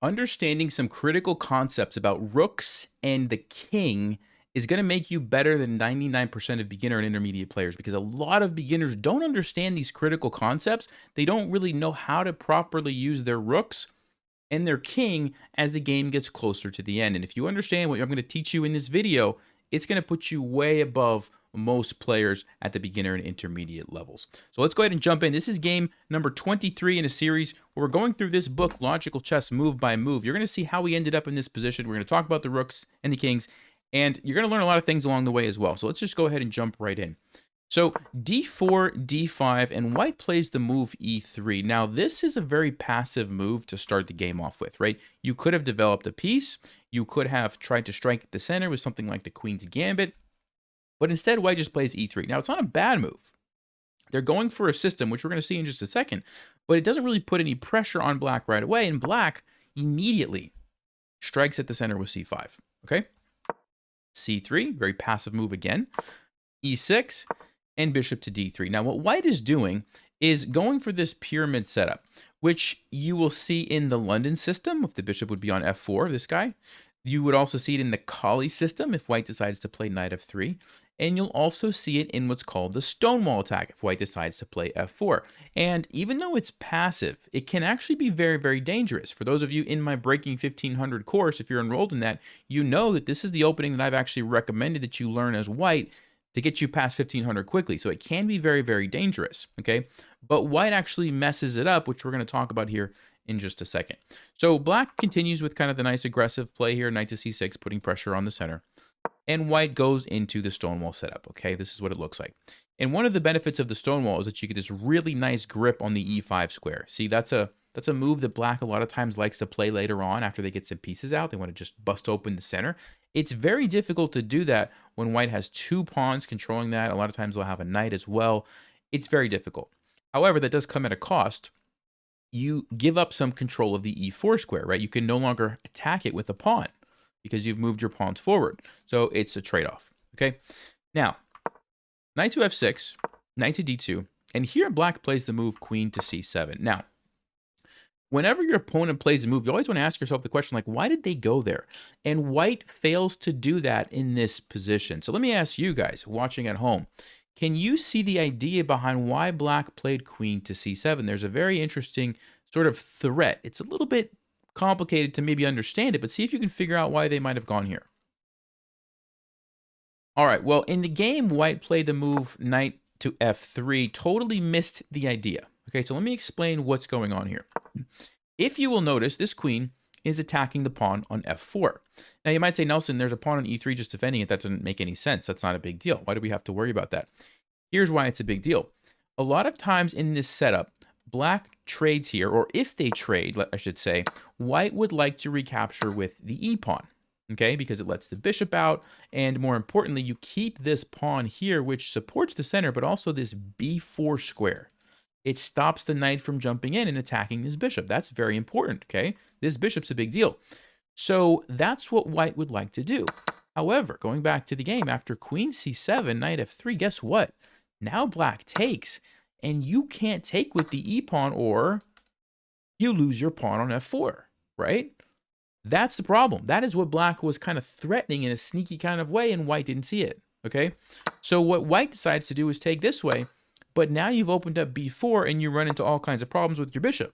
Understanding some critical concepts about rooks and the king is going to make you better than 99% of beginner and intermediate players because a lot of beginners don't understand these critical concepts. They don't really know how to properly use their rooks and their king as the game gets closer to the end. And if you understand what I'm going to teach you in this video, it's going to put you way above most players at the beginner and intermediate levels. So let's go ahead and jump in. This is game number 23 in a series where we're going through this book, Logical Chess, move by move. You're going to see how we ended up in this position. We're going to talk about the rooks and the kings, and you're going to learn a lot of things along the way as well. So let's just go ahead and jump right in. So d4, d5, and white plays the move e3. Now, this is a very passive move to start the game off with, right? You could have developed a piece. You could have tried to strike at the center with something like the queen's gambit. But instead, white just plays e3. Now, it's not a bad move. They're going for a system, which we're going to see in just a second, but it doesn't really put any pressure on black right away, and black immediately strikes at the center with c5, okay? c3, very passive move again. e6, and bishop to d3. Now, what white is doing is going for this pyramid setup, which you will see in the London system, if the bishop would be on f4, this guy. You would also see it in the Kali system if white decides to play knight f3. And you'll also see it in what's called the Stonewall attack if white decides to play f4. And even though it's passive, it can actually be very, very dangerous. For those of you in my Breaking 1500 course, if you're enrolled in that, you know that this is the opening that I've actually recommended that you learn as white to get you past 1500 quickly. So it can be very, very dangerous, okay? But white actually messes it up, which we're going to talk about here in just a second. So black continues with kind of the nice aggressive play here, knight to c6, putting pressure on the center. And white goes into the Stonewall setup, okay? This is what it looks like. And one of the benefits of the Stonewall is that you get this really nice grip on the e5 square. See, that's a move that black a lot of times likes to play later on after they get some pieces out. They want to just bust open the center. It's very difficult to do that when white has two pawns controlling that. A lot of times they'll have a knight as well. It's very difficult. However, that does come at a cost. You give up some control of the e4 square, right? You can no longer attack it with a pawn because you've moved your pawns forward. So it's a trade-off, okay? Now, knight to f6, knight to d2, and here black plays the move queen to c7. Now, whenever your opponent plays a move, you always want to ask yourself the question, like, why did they go there? And white fails to do that in this position. So let me ask you guys watching at home, can you see the idea behind why black played queen to c7? There's a very interesting sort of threat. It's a little bit complicated to maybe understand it, but see if you can figure out why they might have gone here. All right, well, in the game, white played the move knight to f3, totally missed the idea. Okay, so let me explain what's going on here. If you will notice, this queen is attacking the pawn on f4. Now, you might say, Nelson, there's a pawn on e3 just defending it. That doesn't make any sense. That's not a big deal. Why do we have to worry about that? Here's why it's a big deal. A lot of times in this setup, black trades here, or if they trade, I should say, white would like to recapture with the e-pawn, okay, because it lets the bishop out, and more importantly, you keep this pawn here, which supports the center, but also this b4 square. It stops the knight from jumping in and attacking this bishop. That's very important, okay? This bishop's a big deal. So that's what white would like to do. However, going back to the game, after queen c7, knight f3, guess what? Now black takes, and you can't take with the e-pawn or you lose your pawn on f4, right? That's the problem. That is what black was kind of threatening in a sneaky kind of way, and white didn't see it, okay? So what white decides to do is take this way, but now you've opened up b4 and you run into all kinds of problems with your bishop,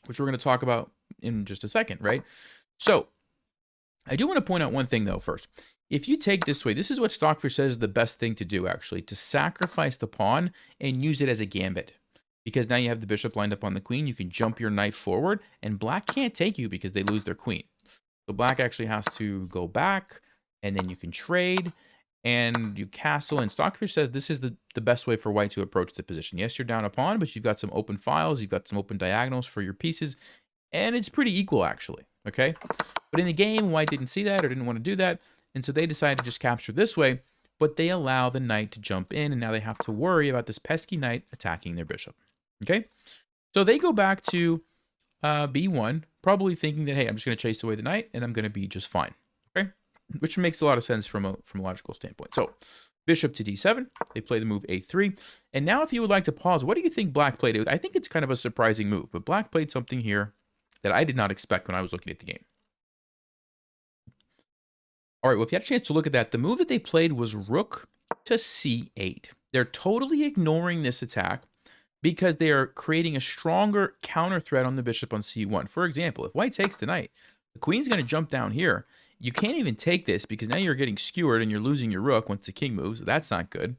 which we're going to talk about in just a second, right? So I do want to point out one thing, though, first. If you take this way, this is what Stockfish says is the best thing to do, actually, to sacrifice the pawn and use it as a gambit. Because now you have the bishop lined up on the queen, you can jump your knight forward, and black can't take you because they lose their queen. So black actually has to go back, and then you can trade, and you castle. And Stockfish says this is the best way for white to approach the position. Yes, you're down a pawn, but you've got some open files, you've got some open diagonals for your pieces, and it's pretty equal, actually, okay? But in the game, white didn't see that or didn't want to do that, and so they decided to just capture this way, but they allow the knight to jump in, and now they have to worry about this pesky knight attacking their bishop, okay? So they go back to b1, probably thinking that, hey, I'm just going to chase away the knight, and I'm going to be just fine, okay? Which makes a lot of sense from a logical standpoint. So bishop to d7, they play the move a3, and now if you would like to pause, what do you think black played? I think it's kind of a surprising move, but black played something here that I did not expect when I was looking at the game. All right, well, if you had a chance to look at that, the move that they played was rook to c8. They're totally ignoring this attack because they are creating a stronger counter threat on the bishop on c1. For example, if white takes the knight, the queen's going to jump down here. You can't even take this because now you're getting skewered and you're losing your rook once the king moves. That's not good.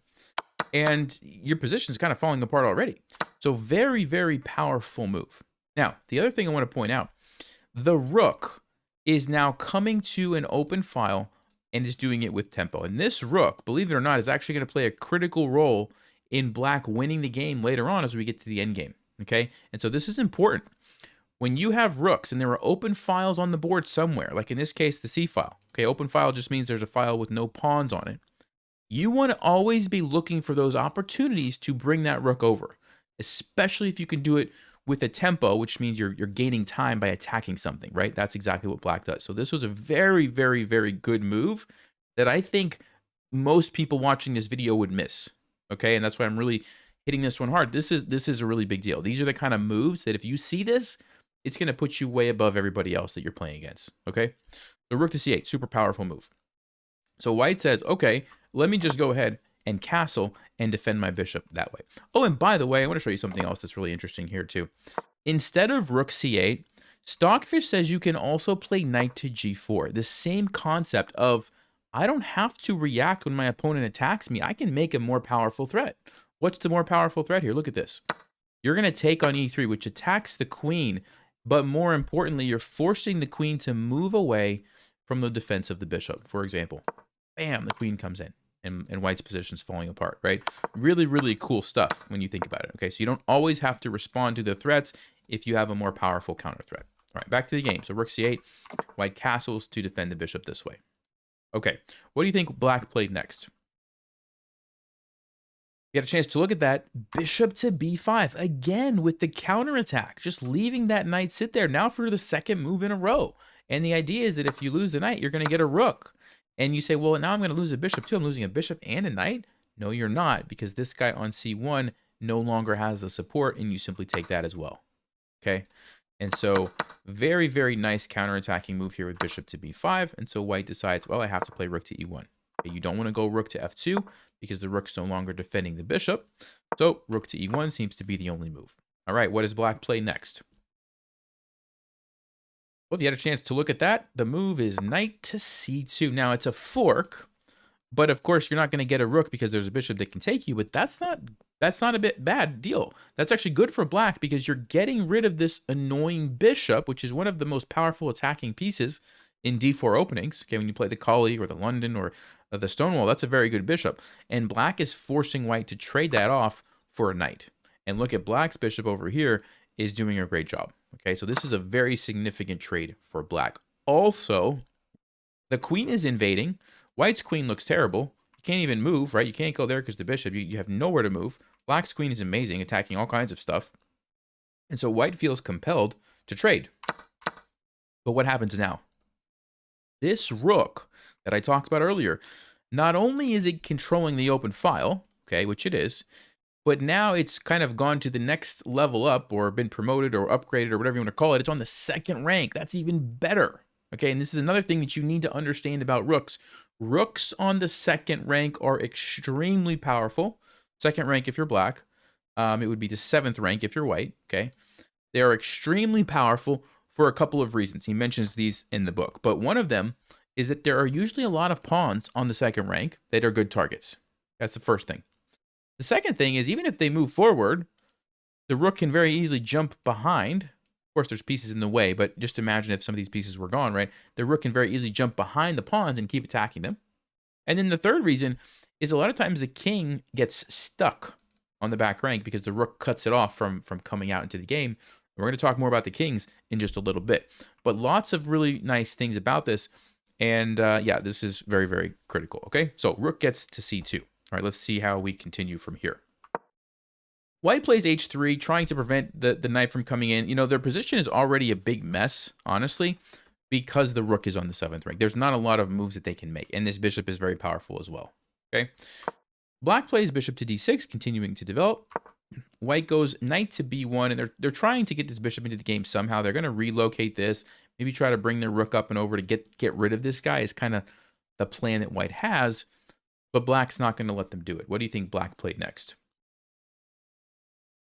And your position is kind of falling apart already. So very, very powerful move. Now, the other thing I want to point out, the rook is now coming to an open file and is doing it with tempo. And this rook, believe it or not, is actually going to play a critical role in black winning the game later on as we get to the end game. Okay? And so this is important. When you have rooks and there are open files on the board somewhere, like in this case, the C file. Okay, open file just means there's a file with no pawns on it. You want to always be looking for those opportunities to bring that rook over, especially if you can do it with a tempo, which means you're gaining time by attacking something, right? That's exactly what black does. So this was a very, very, very good move that I think most people watching this video would miss, okay? And that's why I'm really hitting this one hard. This is a really big deal. These are the kind of moves that if you see this, it's going to put you way above everybody else that you're playing against, okay? So rook to c8, super powerful move. So white says, okay, let me just go ahead and castle and defend my bishop that way. Oh, and by the way, I want to show you something else that's really interesting here too. Instead of rook c8, Stockfish says you can also play knight to g4. The same concept of, I don't have to react when my opponent attacks me. I can make a more powerful threat. What's the more powerful threat here? Look at this. You're going to take on e3, which attacks the queen, but more importantly, you're forcing the queen to move away from the defense of the bishop. For example, bam, the queen comes in. And white's position's falling apart, right? Really, really cool stuff when you think about it, okay? So you don't always have to respond to the threats if you have a more powerful counter threat. All right, back to the game. So rook c8, white castles to defend the bishop this way. Okay, what do you think black played next? You had a chance to look at that. Bishop to b5, again with the counterattack, just leaving that knight sit there now for the second move in a row. And the idea is that if you lose the knight, you're going to get a rook. And you say, well, now I'm going to lose a bishop too. I'm losing a bishop and a knight. No, you're not, because this guy on c1 no longer has the support, and you simply take that as well. Okay? And so very, very nice counterattacking move here with bishop to b5. And so white decides, well, I have to play rook to e1. Okay, you don't want to go rook to f2 because the rook's no longer defending the bishop. So rook to e1 seems to be the only move. All right, what does black play next? Well, if you had a chance to look at that, the move is knight to c2. Now, it's a fork, but of course, you're not going to get a rook because there's a bishop that can take you, but that's not a bit bad deal. That's actually good for black because you're getting rid of this annoying bishop, which is one of the most powerful attacking pieces in d4 openings. Okay, when you play the Collie or the London or the Stonewall, that's a very good bishop. And black is forcing white to trade that off for a knight. And look at black's bishop over here is doing a great job. Okay, so this is a very significant trade for black. Also, the queen is invading. White's queen looks terrible. You can't even move, right? You can't go there because the bishop, you have nowhere to move. Black's queen is amazing, attacking all kinds of stuff. And so white feels compelled to trade. But what happens now? This rook that I talked about earlier, not only is it controlling the open file, okay, which it is, but now it's kind of gone to the next level up or been promoted or upgraded or whatever you want to call it. It's on the second rank. That's even better. Okay, and this is another thing that you need to understand about rooks. Rooks on the second rank are extremely powerful. Second rank if you're black. It would be the 7th rank if you're white. Okay, they are extremely powerful for a couple of reasons. He mentions these in the book. But one of them is that there are usually a lot of pawns on the second rank that are good targets. That's the first thing. The second thing is, even if they move forward, the rook can very easily jump behind. Of course, there's pieces in the way, but just imagine if some of these pieces were gone, right? The rook can very easily jump behind the pawns and keep attacking them. And then the third reason is a lot of times the king gets stuck on the back rank because the rook cuts it off from coming out into the game. We're going to talk more about the kings in just a little bit. But lots of really nice things about this. And yeah, this is very, very critical. Okay, so rook gets to c2. All right, let's see how we continue from here. White plays h3, trying to prevent the knight from coming in. You know, their position is already a big mess, honestly, because the rook is on the 7th rank. There's not a lot of moves that they can make, and this bishop is very powerful as well. Okay, black plays bishop to d6, continuing to develop. White goes knight to b1, and they're trying to get this bishop into the game somehow. They're going to relocate this, maybe try to bring their rook up and over to get rid of this guy is kind of the plan that White has, but Black's not going to let them do it. What do you think Black played next?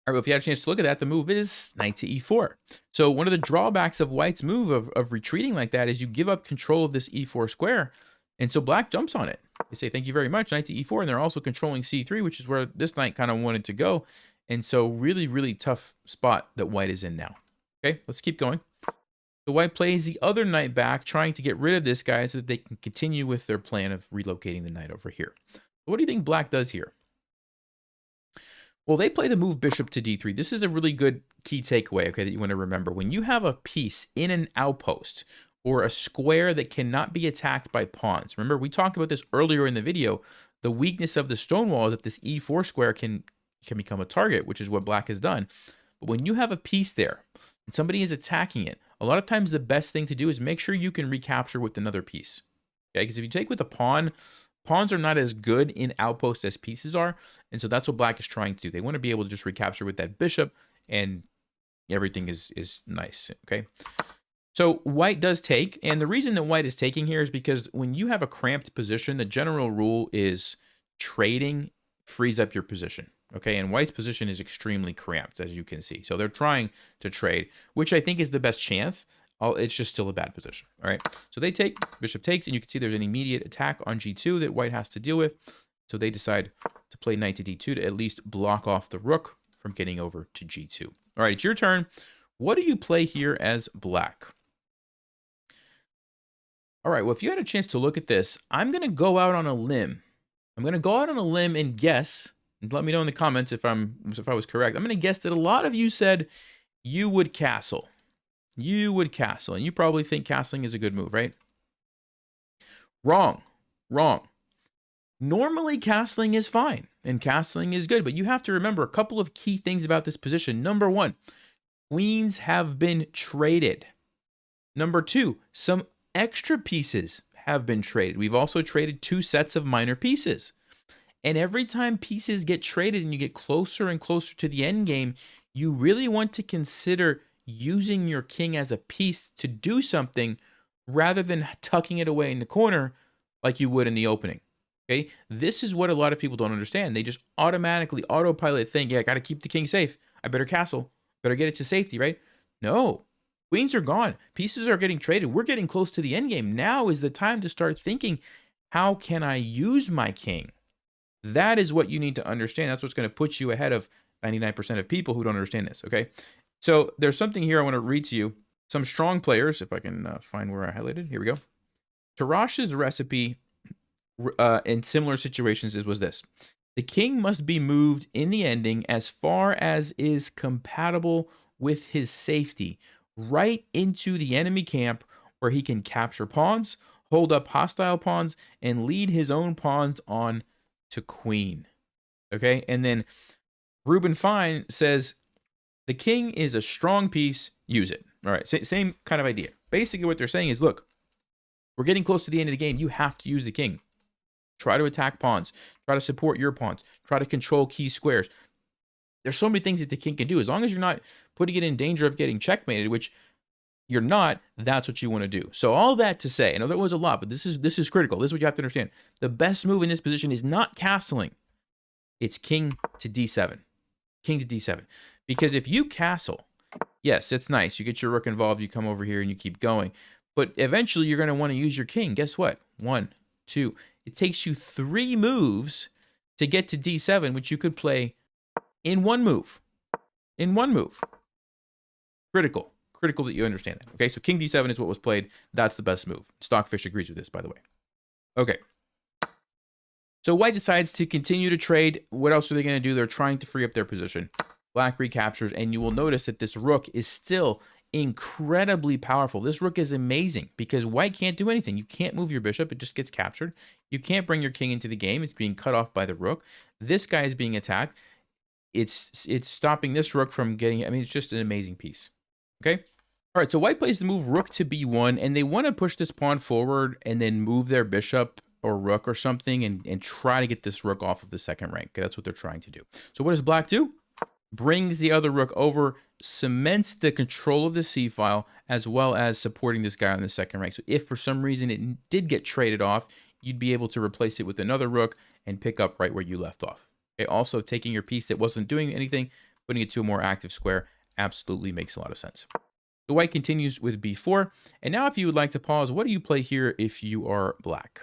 All right, well, if you had a chance to look at that, the move is knight to e4. So one of the drawbacks of White's move of retreating like that is you give up control of this e4 square, and so Black jumps on it. They say, thank you very much, knight to e4, and they're also controlling c3, which is where this knight kind of wanted to go. And so really, really tough spot that White is in now. Okay, let's keep going. So White plays the other knight back, trying to get rid of this guy so that they can continue with their plan of relocating the knight over here. What do you think Black does here? Well, they play the move bishop to d3. This is a really good key takeaway, okay, that you want to remember. When you have a piece in an outpost or a square that cannot be attacked by pawns. Remember, we talked about this earlier in the video. The weakness of the stone wall is that this e4 square can become a target, which is what Black has done. But when you have a piece there and somebody is attacking it, a lot of times the best thing to do is make sure you can recapture with another piece. Okay, because if you take with a pawn, pawns are not as good in outposts as pieces are, and so that's what Black is trying to do. They want to be able to just recapture with that bishop, and everything is nice, okay? So White does take, and the reason that White is taking here is because when you have a cramped position, the general rule is trading frees up your position, okay? And White's position is extremely cramped, as you can see. So they're trying to trade, which I think is the best chance. It's just still a bad position, all right? So they take, bishop takes, and you can see there's an immediate attack on g2 that White has to deal with. So they decide to play knight to d2 to at least block off the rook from getting over to g2. All right, it's your turn. What do you play here as Black? All right, well, if you had a chance to look at this, I'm going to go out on a limb. I'm going to go out on a limb and guess, and let me know in the comments if I was correct. I'm going to guess that a lot of you said you would castle. You would castle, and you probably think castling is a good move, right? Wrong. Wrong. Normally, castling is fine, and castling is good, but you have to remember a couple of key things about this position. Number one, queens have been traded. Number two, some extra pieces have been traded. We've also traded 2 sets of minor pieces. And every time pieces get traded and you get closer and closer to the end game, you really want to consider using your king as a piece to do something rather than tucking it away in the corner like you would in the opening. Okay, this is what a lot of people don't understand. They just automatically autopilot think, yeah, I got to keep the king safe. I better castle, better get it to safety, right? No, queens are gone. Pieces are getting traded. We're getting close to the end game. Now is the time to start thinking, how can I use my king? That is what you need to understand. That's what's going to put you ahead of 99% of people who don't understand this, okay? So there's something here I want to read to you. Some strong players, if I can find where I highlighted. Here we go. Tarash's recipe in similar situations was this. The king must be moved in the ending as far as is compatible with his safety, right into the enemy camp where he can capture pawns, hold up hostile pawns, and lead his own pawns on to queen. Okay, and then Ruben Fine says, the king is a strong piece, use it. All right, same kind of idea. Basically what they're saying is, look, we're getting close to the end of the game. You have to use the king. Try to attack pawns. Try to support your pawns. Try to control key squares. There's so many things that the king can do. As long as you're not putting it in danger of getting checkmated, which you're not, that's what you want to do. So all that to say, I know that was a lot, but this is critical. This is what you have to understand. The best move in this position is not castling. It's king to d7. King to d7. Because if you castle, yes, it's nice. You get your rook involved, you come over here and you keep going. But eventually you're going to want to use your king. Guess what? 1, 2. It takes you 3 moves to get to d7, which you could play in 1 move. In 1 move. Critical. Critical that you understand that. Okay, so king d7 is what was played. That's the best move. Stockfish agrees with this, by the way. Okay. So White decides to continue to trade. What else are they going to do? They're trying to free up their position. Black recaptures, and you will notice that this rook is still incredibly powerful. This rook is amazing because White can't do anything. You can't move your bishop. It just gets captured. You can't bring your king into the game. It's being cut off by the rook. This guy is being attacked. It's stopping this rook from getting, I mean, it's just an amazing piece. Okay? All right, so White plays the move rook to b1, and they want to push this pawn forward and then move their bishop or rook or something and try to get this rook off of the second rank. Okay, that's what they're trying to do. So what does Black do? brings the other rook over, cements the control of the c file, as well as supporting this guy on the second rank. So if for some reason it did get traded off, you'd be able to replace it with another rook and pick up right where you left off. Okay, also taking your piece that wasn't doing anything, putting it to a more active square, absolutely makes a lot of sense. The white continues with b4, and now if you would like to pause, what do you play here if you are black?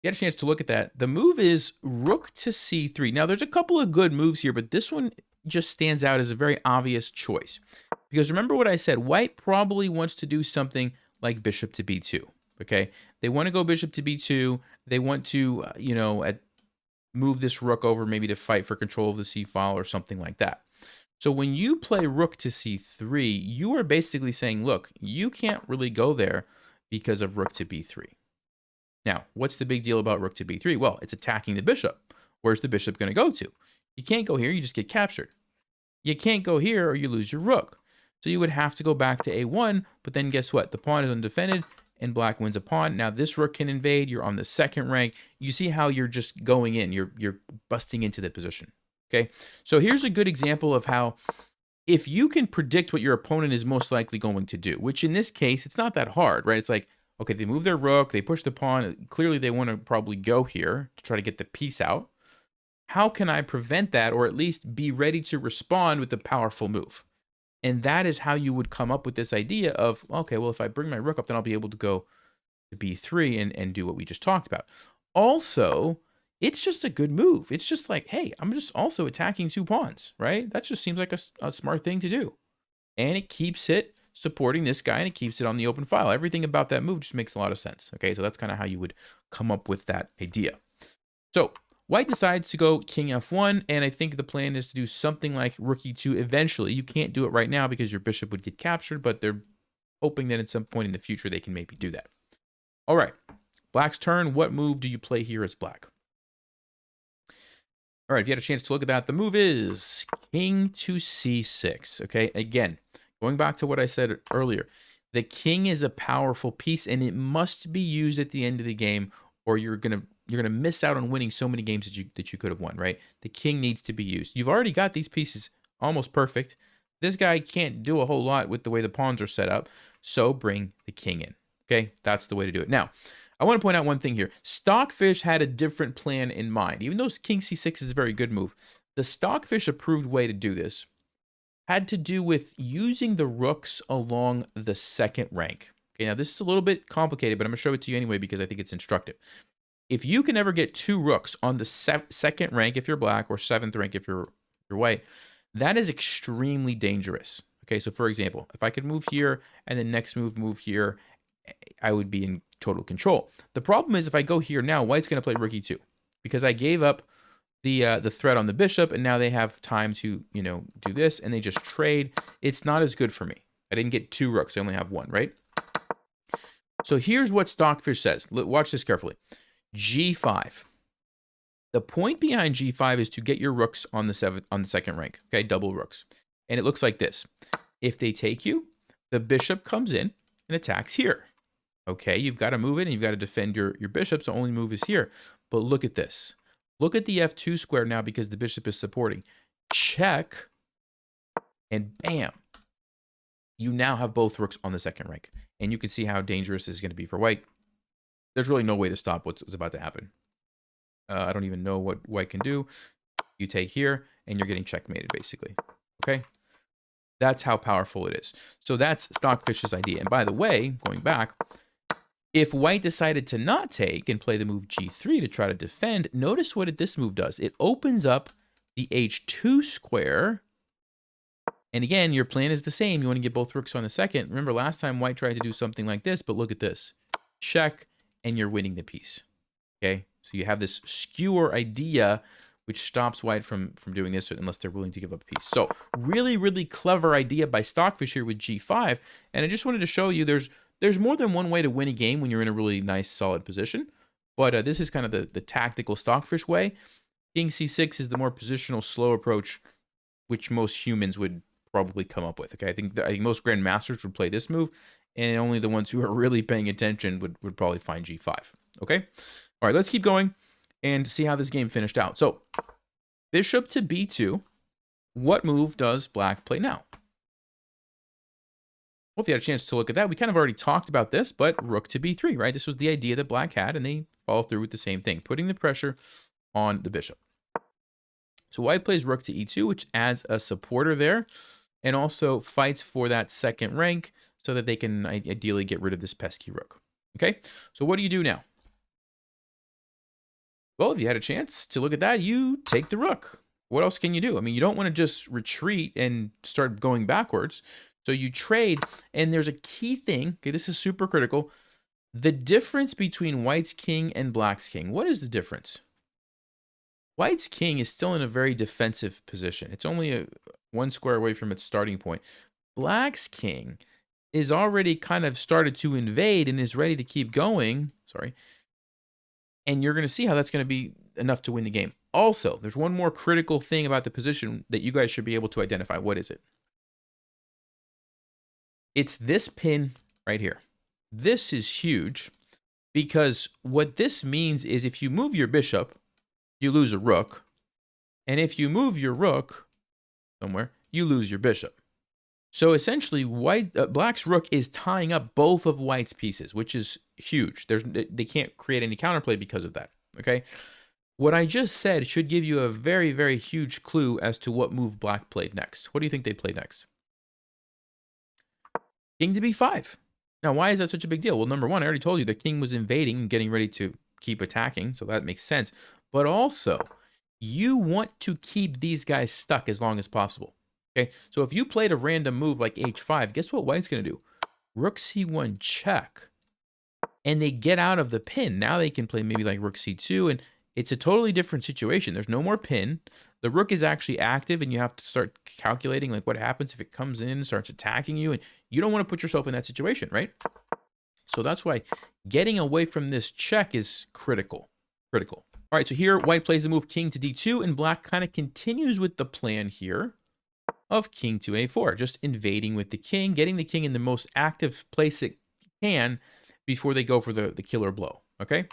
You had a chance to look at that. The move is rook to c3. Now, there's a couple of good moves here, but this one just stands out as a very obvious choice. Because remember what I said, white probably wants to do something like bishop to b2, okay? They want to go bishop to b2. They want to, move this rook over maybe to fight for control of the c file or something like that. So when you play rook to c3, you are basically saying, look, you can't really go there because of rook to b3. Now, what's the big deal about rook to b3? Well, it's attacking the bishop. Where's the bishop going to go to? You can't go here, you just get captured. You can't go here or you lose your rook. So you would have to go back to a1, but then guess what? The pawn is undefended and black wins a pawn. Now this rook can invade, you're on the second rank. You see how you're just going in, you're busting into the position. Okay, so here's a good example of how if you can predict what your opponent is most likely going to do, which in this case, it's not that hard, right? It's like, okay, they move their rook, they push the pawn. Clearly, they want to probably go here to try to get the piece out. How can I prevent that, or at least be ready to respond with a powerful move? And that is how you would come up with this idea of, okay, well, if I bring my rook up, then I'll be able to go to b3 and do what we just talked about. Also, it's just a good move. It's just like, hey, I'm just also attacking 2 pawns, right? That just seems like a smart thing to do. And it keeps it supporting this guy, and it keeps it on the open file. Everything about that move just makes a lot of sense. Okay, so that's kind of how you would come up with that idea. So white decides to go king f1, and I think the plan is to do something like rook e2 eventually. You can't do it right now because your bishop would get captured, but they're hoping that at some point in the future they can maybe do that. All right, black's turn. What move do you play here as black? All right, if you had a chance to look at that, the move is king to c6. Okay, again, going back to what I said earlier, the king is a powerful piece, and it must be used at the end of the game, or you're gonna miss out on winning so many games that you could have won. Right? The king needs to be used. You've already got these pieces almost perfect. This guy can't do a whole lot with the way the pawns are set up, so bring the king in. Okay, that's the way to do it. Now, I want to point out one thing here. Stockfish had a different plan in mind. Even though king c6 is a very good move, the Stockfish approved way to do this had to do with using the rooks along the second rank. Okay, now this is a little bit complicated, but I'm going to show it to you anyway because I think it's instructive. If you can ever get 2 rooks on the second rank if you're black, or 7th rank if you're white, that is extremely dangerous. Okay, so for example, if I could move here and then next move here, I would be in total control. The problem is if I go here now, white's going to play rook e2 because I gave up the threat on the bishop, and now they have time to, do this, and they just trade. It's not as good for me. I didn't get 2 rooks. I only have 1, right? So here's what Stockfish says. Watch this carefully. G5. The point behind G5 is to get your rooks on the second rank. Okay, double rooks. And it looks like this. If they take you, the bishop comes in and attacks here. Okay, you've got to move it, and you've got to defend your bishop, so only move is here. But look at this. Look at the f2 square now because the bishop is supporting. Check, and bam. You now have both rooks on the second rank. And you can see how dangerous this is going to be for white. There's really no way to stop what's about to happen. I don't even know what white can do. You take here, and you're getting checkmated, basically. Okay? That's how powerful it is. So that's Stockfish's idea. And by the way, going back, if white decided to not take and play the move g3 to try to defend, notice what this move does. It opens up the h2 square. And again, your plan is the same. You want to get both rooks on the second. Remember, last time white tried to do something like this, but look at this. Check, and you're winning the piece. Okay? So you have this skewer idea which stops white from doing this unless they're willing to give up a piece. So really, really clever idea by Stockfish here with g5. And I just wanted to show you there's more than one way to win a game when you're in a really nice, solid position. But this is kind of the tactical Stockfish way. King c6 is the more positional, slow approach, which most humans would probably come up with. Okay, I think most grandmasters would play this move, and only the ones who are really paying attention would probably find g5. Okay, all right, let's keep going and see how this game finished out. So Bishop to b2. What move does black play now? Well, if you had a chance to look at that, we kind of already talked about this, but rook to b3, right? This was the idea that black had, and they follow through with the same thing, putting the pressure on the bishop. So white plays rook to e2, which adds a supporter there, and also fights for that second rank so that they can ideally get rid of this pesky rook. Okay, so what do you do now? Well, if you had a chance to look at that, you take the rook. What else can you do? I mean, you don't want to just retreat and start going backwards. So you trade, and there's a key thing. Okay, this is super critical. The difference between white's king and black's king. What is the difference? White's king is still in a very defensive position. It's only one square away from its starting point. Black's king is already kind of started to invade and is ready to keep going. Sorry. And you're going to see how that's going to be enough to win the game. Also, there's one more critical thing about the position that you guys should be able to identify. What is it? It's this pin right here. This is huge because what this means is if you move your bishop, you lose a rook. And if you move your rook somewhere, you lose your bishop. So essentially, black's rook is tying up both of white's pieces, which is huge. They can't create any counterplay because of that. Okay, what I just said should give you a very, very huge clue as to what move black played next. What do you think they played next? King to b5. Now, why is that such a big deal? Well, number one, I already told you the king was invading and getting ready to keep attacking, so that makes sense. But also, you want to keep these guys stuck as long as possible. Okay, so if you played a random move like h5, guess what white's going to do? Rook c1 check. And they get out of the pin. Now they can play maybe like rook c2, and it's a totally different situation. There's no more pin. The rook is actually active, and you have to start calculating like what happens if it comes in and starts attacking you, and you don't want to put yourself in that situation, right? So that's why getting away from this check is critical. Critical. All right, so here white plays the move king to d2, and black kind of continues with the plan here of king to a4, just invading with the king, getting the king in the most active place it can before they go for the killer blow, okay?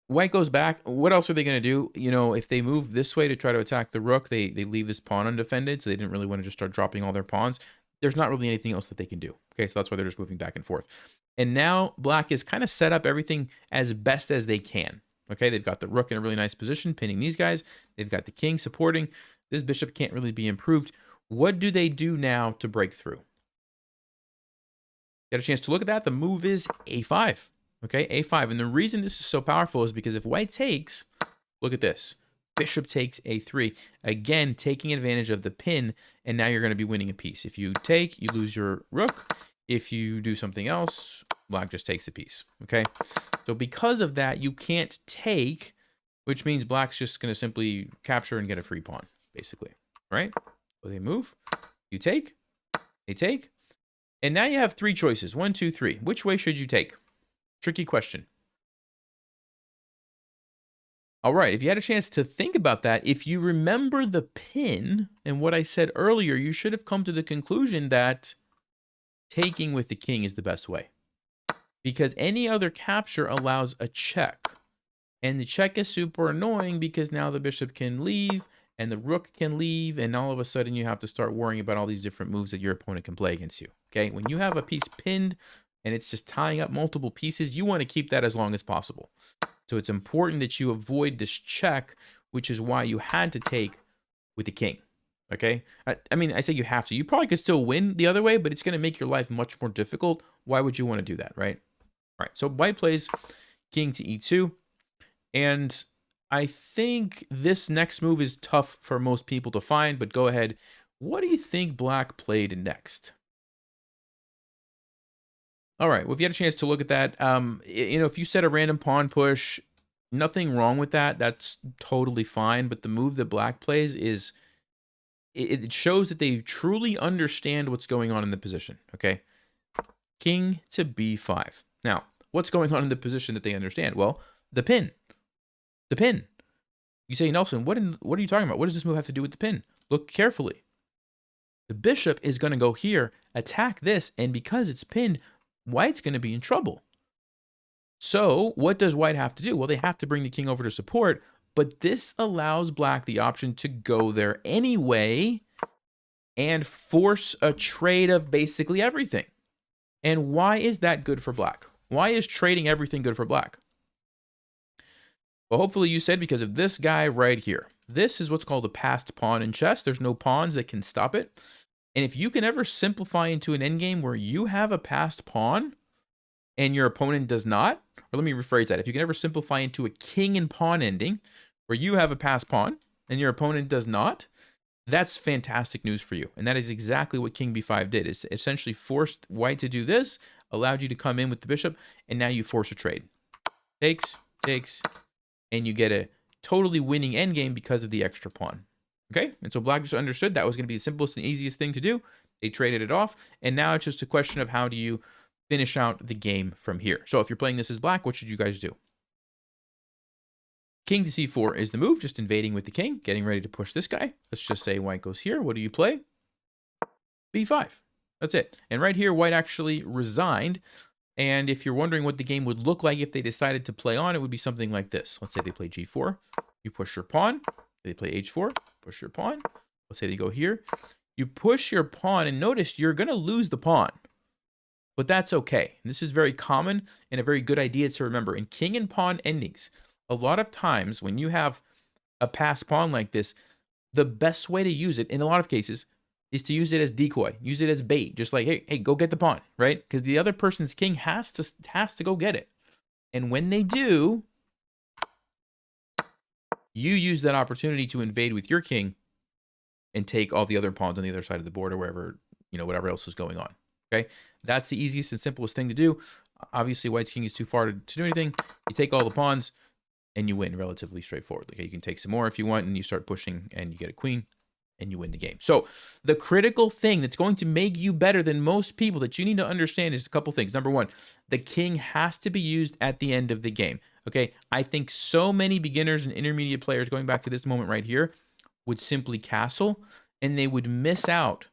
White goes back. What else are they going to do? You know, if they move this way to try to attack the rook, they leave this pawn undefended, so they didn't really want to just start dropping all their pawns. There's not really anything else that they can do, okay? So that's why they're just moving back and forth. And now black is kind of set up everything as best as they can, okay? They've got the rook in a really nice position, pinning these guys. They've got the king supporting. This bishop can't really be improved. What do they do now to break through? Get a chance to look at that. The move is a5. Okay, a5. And the reason this is so powerful is because if white takes, look at this. Bishop takes a3. Again, taking advantage of the pin, and now you're going to be winning a piece. If you take, you lose your rook. If you do something else, black just takes a piece. Okay, so because of that, you can't take, which means black's just going to simply capture and get a free pawn, basically. Right? So they move, you take, they take, and now you have three choices. 1, 2, 3. Which way should you take? Tricky question. All right, if you had a chance to think about that, if you remember the pin and what I said earlier, you should have come to the conclusion that taking with the king is the best way. Because any other capture allows a check. And the check is super annoying because now the bishop can leave and the rook can leave, and all of a sudden you have to start worrying about all these different moves that your opponent can play against you. Okay, when you have a piece pinned and it's just tying up multiple pieces, you want to keep that as long as possible. So it's important that you avoid this check, which is why you had to take with the king. Okay, I mean, I say you have to. You probably could still win the other way, but it's going to make your life much more difficult. Why would you want to do that, right? All right, so white plays king to e2, and I think this next move is tough for most people to find, but go ahead. What do you think black played next? All right, well, if you had a chance to look at that, you know, if you set a random pawn push, nothing wrong with that. That's totally fine. But the move that black plays is, it shows that they truly understand what's going on in the position, okay? King to b5. Now, what's going on in the position that they understand? Well, the pin. The pin. You say, Nelson, what are you talking about? What does this move have to do with the pin? Look carefully. The bishop is going to go here, attack this, and because it's pinned, white's going to be in trouble. So what does white have to do? Well, they have to bring the king over to support, but this allows black the option to go there anyway and force a trade of basically everything. And why is that good for black? Why is trading everything good for black? Well, hopefully you said because of this guy right here. This is what's called a passed pawn in chess. There's no pawns that can stop it. And if you can ever simplify into an endgame where you have a passed pawn and your opponent does not, or let me rephrase that. If you can ever simplify into a king and pawn ending where you have a passed pawn and your opponent does not, that's fantastic news for you. And that is exactly what king b5 did. It's essentially forced white to do this, allowed you to come in with the bishop, and now you force a trade. Takes, and you get a totally winning endgame because of the extra pawn. Okay, and so black just understood that was going to be the simplest and easiest thing to do. They traded it off, and now it's just a question of how do you finish out the game from here. So if you're playing this as black, what should you guys do? King to c4 is the move, just invading with the king, getting ready to push this guy. Let's just say white goes here. What do you play? b5. That's it. And right here, white actually resigned. And if you're wondering what the game would look like if they decided to play on, it would be something like this. Let's say they play g4. You push your pawn. They play h4. Push your pawn. Let's say they go here. You push your pawn, and notice you're going to lose the pawn. But that's okay. And this is very common and a very good idea to remember. In king and pawn endings, a lot of times when you have a passed pawn like this, the best way to use it, in a lot of cases, is to use it as decoy. Use it as bait. Just like, hey, go get the pawn, right? Because the other person's king has to go get it. And when they do, you use that opportunity to invade with your king and take all the other pawns on the other side of the board or wherever, whatever else is going on. Okay, that's the easiest and simplest thing to do. Obviously, white's king is too far to do anything. You take all the pawns and you win relatively straightforwardly. Okay, you can take some more if you want, and you start pushing and you get a queen and you win the game. So the critical thing that's going to make you better than most people that you need to understand is a couple things. Number one, the king has to be used at the end of the game. Okay, I think so many beginners and intermediate players, going back to this moment right here, would simply castle, and they would miss out.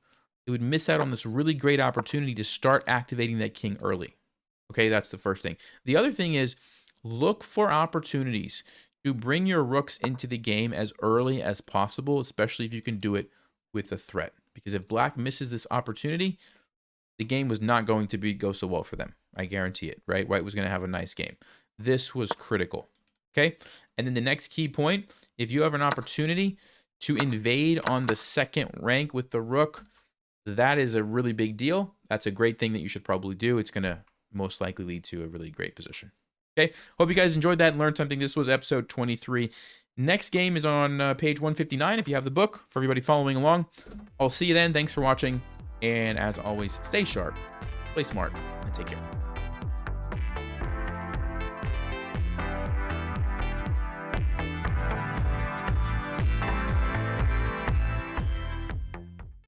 They would miss out on this really great opportunity to start activating that king early. Okay, that's the first thing. The other thing is look for opportunities to bring your rooks into the game as early as possible, especially if you can do it with a threat. Because if black misses this opportunity, the game was not going to go so well for them. I guarantee it, right? White was going to have a nice game. This was critical, okay? And then the next key point, if you have an opportunity to invade on the second rank with the rook, that is a really big deal. That's a great thing that you should probably do. It's going to most likely lead to a really great position. Okay, hope you guys enjoyed that and learned something. This was episode 23. Next game is on page 159 if you have the book, for everybody following along. I'll see you then. Thanks for watching. And as always, stay sharp, play smart, and take care.